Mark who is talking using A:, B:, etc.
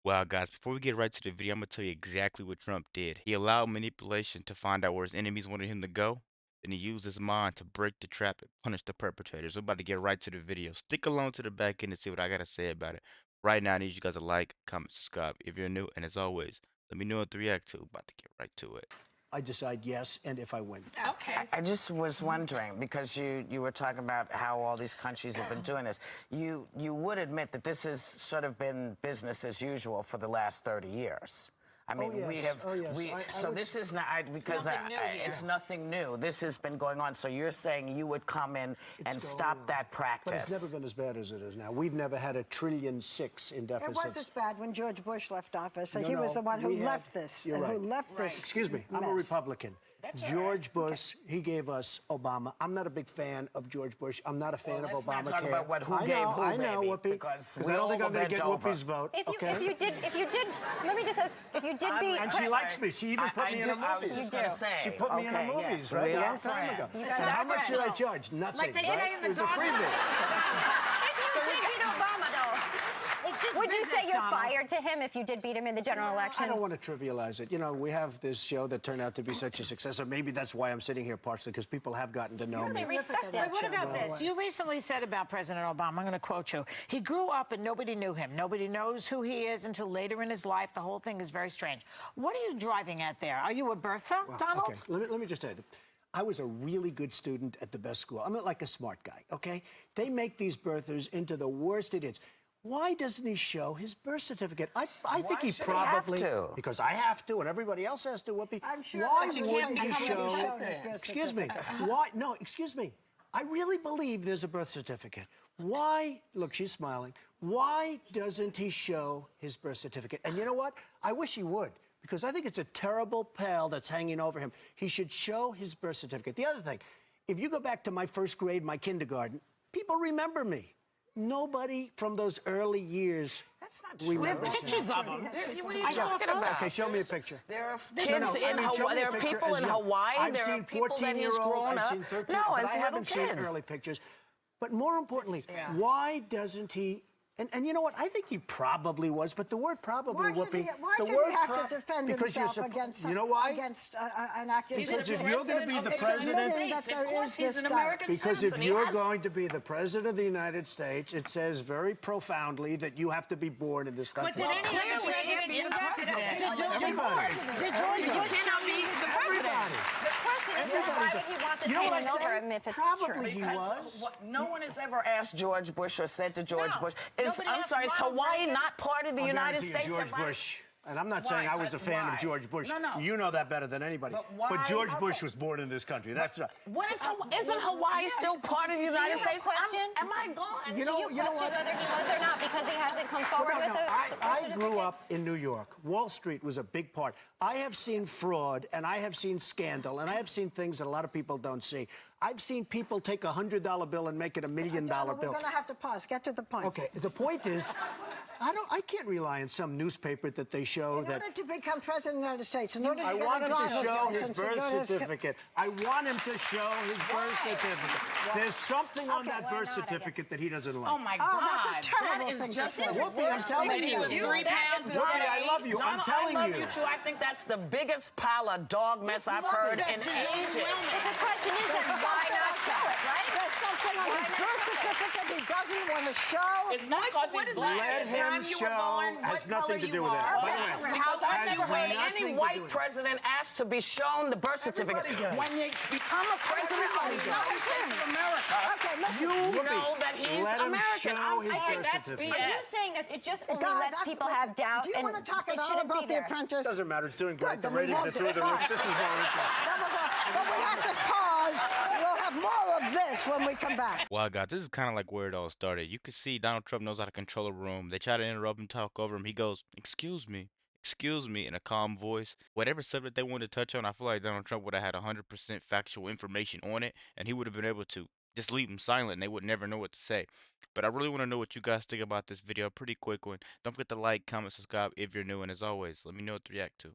A: Well, guys, before we get right to the video, I'm gonna tell you exactly what Trump did. He allowed manipulation to find out where his enemies wanted him to go, and he used his mind to break the trap and punish the perpetrators. We're about to get right to the video. Stick along to the back end to see what I gotta say about it. Right now, I need you guys to like, comment, subscribe if you're new, and as always, let me know what to react to. About to get right to it.
B: I decide yes, and if I win.
C: Okay.
D: I just was wondering, because you were talking about how all these countries have been doing this. You would admit that this has sort of been business as usual for the last 30 years. I mean,
B: yes.
D: we have.
B: Oh, yes.
D: So this is not because it's nothing new. This has been going on. So you're saying you would come in and stop that practice?
B: But it's never been as bad as it is now. We've never had $1.6 trillion in deficits.
C: It was as bad when George Bush left office. So
B: No,
C: he was the one who
B: we have-
C: left this.
B: You're right.
C: Who left this?
B: Excuse me, I'm a
C: mess.
B: Republican.
D: That's all
B: George
D: right.
B: Bush, he gave us Obama. I'm not a big fan of George Bush. I'm not a fan of
D: let's
B: Obamacare.
D: not talk about who
B: I
D: gave
B: know,
D: who,
B: I know,
D: baby,
B: Whoopi,
D: because
B: I
D: we
B: don't think
D: all
B: I'm going to
D: bent
B: get
D: over.
B: Whoopi's vote.
E: If
B: okay?
E: you did, let me just ask, if you did beat,
B: And she likes me. She even put me in her
D: I was
B: movies.
D: just going to say.
B: She put me in her
D: okay,
B: movies,
D: yes,
B: right?
D: we
B: A
D: are
B: long time ago.
D: friends.
B: And how much did I charge? Nothing.
C: Like they
B: right?
C: say in the
B: It was a freebie.
E: if you did beat Obama, though,
C: It's just
E: would you
C: business,
E: say you're
C: Donald.
E: fired to him if you did beat him in the general election?
B: I don't want to trivialize it. You know, we have this show that turned out to be such a success, and maybe that's why I'm sitting here partially, because people have gotten to know me.
E: They respect
C: But
E: it.
C: what about this? You recently said about President Obama, I'm going to quote you, he grew up and nobody knew him. Nobody knows who he is until later in his life. The whole thing is very strange. What are you driving at there? Are you a Bertha, Donald?
B: Okay, let me just tell you. I was a really good student at the best school. I'm not like a smart guy, okay? They make these birthers into the worst idiots. Why doesn't he show his birth certificate? I think he
D: should he
B: probably...
D: have to?
B: Because I have to, and everybody else has to, Whoopi.
C: I'm sure
B: Why
C: that you
B: wouldn't
C: can't
B: he
C: become a
B: show...
C: president.
B: Excuse me. Why... No, excuse me. I really believe there's a birth certificate. Why... Look, she's smiling. Why doesn't he show his birth certificate? And you know what? I wish he would, because I think it's a terrible pall that's hanging over him. He should show his birth certificate. The other thing, if you go back to my first grade, my kindergarten, people remember me. Nobody from those early years.
D: That's not true.
C: We have
B: remembers me.
C: pictures of him.
D: What are you talking about?
B: Okay, show me a picture.
D: There are
B: No,
D: kids
B: no, I
D: in
B: mean, show
D: Hawaii.
B: me a
D: There are
B: picture
D: people
B: as
D: in
B: young.
D: Hawaii.
B: I've
D: There are
B: seen
D: people that he's
B: 14-year-old,
D: grown
B: I've
D: up.
B: seen 13,
D: No,
B: but
D: as
B: I
D: little
B: haven't seen
D: kids.
B: early pictures. But more importantly, why doesn't he... And you know what? I think he probably was, but the word probably, Whoopi...
C: Why
B: the
C: should
B: word
C: he have to defend
B: because
C: himself
B: you're
C: against
B: you know why?
C: against an accusation?
B: Because if you're going to be the president...
C: that there
D: Of course,
C: is
D: he's
C: this
D: an
C: guy.
D: American
B: Because
D: citizen.
B: if
D: He
B: you're
D: has
B: going to be the president of the United States, it says very profoundly that you have to be born in this country.
C: But did any of the president do that? Did George Bush
D: cannot be the president.
E: The question is, why would he want this
B: You know what
E: hanging
B: I
E: over
B: say?
E: him if it's
B: Probably
E: true?
B: he was.
D: No one has ever asked George Bush or said to George
C: No.
D: Bush,
C: Nobody
D: I'm
C: asked
D: sorry, is
C: Ronald
D: Hawaii
C: Reagan?
D: not part of the
B: I'll
D: United
B: guarantee you
D: States?
B: George
D: Am I-
B: Bush. And I'm not
D: Why?
B: saying I was a fan
D: Why?
B: of George Bush.
D: No, no.
B: You know that better than anybody.
D: But why-
B: George
D: okay.
B: Bush was born in this country. That's right.
D: What is isn't Hawaii still part of the United States?
E: question?
D: Am I gone?
B: You
E: Do
B: know,
E: you
B: you know
E: question
B: what?
E: whether he was or not because he hasn't come forward
B: No,
E: with
B: no,
E: a birth
B: I
E: certificate?
B: grew up in New York. Wall Street was a big part. I have seen fraud, and I have seen scandal, and I have seen things that a lot of people don't see. I've seen people take a $100 bill and make it $1 million
C: Donald,
B: bill.
C: we're going to have to pause. Get to the point.
B: Okay, the point is, I can't rely on some newspaper that they show
C: In
B: that...
C: order to become president of the United States, in order to
B: I
C: get
B: want
C: a
B: him to
C: driver's
B: show his
C: license, in
B: birth
C: order to-
B: certificate. I want him to show his birth certificate. There's something on
C: Okay,
B: that
C: why
B: birth
E: not, I guess.
B: certificate that he doesn't like.
D: Oh my
C: Oh,
D: God!
C: that's a terrible
D: That is
C: thing to
D: just
C: say.
D: the
B: Whoopi, I'm
D: worst
B: telling
D: thing
B: you.
D: he was 3 pounds.
B: Whoopi, I love you. I'm
D: Donald,
B: telling
D: I love
B: you.
D: you too. I think that's the biggest pile of dog mess I've heard in ages.
E: But the question is, then why not show it, right?
C: There's something on his birth certificate he doesn't want to show.
D: It's not because he's black.
B: Let
D: It's
B: him
D: not you were
B: show
D: born,
B: has
D: what color
B: nothing to
D: you
B: do with it.
D: are.
B: By the way,
D: Because I've
B: has
D: never heard
B: nothing
D: any
B: to do
D: white
B: with it.
D: president ask to be shown the birth certificate.
B: Everybody does.
D: When you become a president of the United States of America,
C: Okay, listen.
D: you
B: Whoopi,
D: know that he's
B: let him
D: American.
B: show
D: I'm
B: his
D: sorry,
B: birth
D: that's
B: certificate.
E: Are you
D: BS.
E: saying that it just only
C: Guys,
E: lets people
C: listen,
E: have doubt
C: do you
E: and
C: want to talk
E: it
C: at all
E: shouldn't be
C: about The
E: there?
C: Apprentice?
B: Doesn't matter. It's doing great.
C: Good,
B: The
C: then we
B: ratings
C: won't
B: are through the
C: do it.
B: roof. This is more interesting.
C: Then we'll go. But we have to pause. We'll have more of this when we come back.
A: Well, guys, this is kind of like where it all started. You can see Donald Trump knows how to control a room. They try to interrupt him, talk over him. He goes, excuse me, in a calm voice. Whatever subject they wanted to touch on, I feel like Donald Trump would have had 100% factual information on it, and he would have been able to just leave them silent, and they would never know what to say. But I really want to know what you guys think about this video. Pretty quick one. Don't forget to like, comment, subscribe if you're new, and as always, let me know what to react to.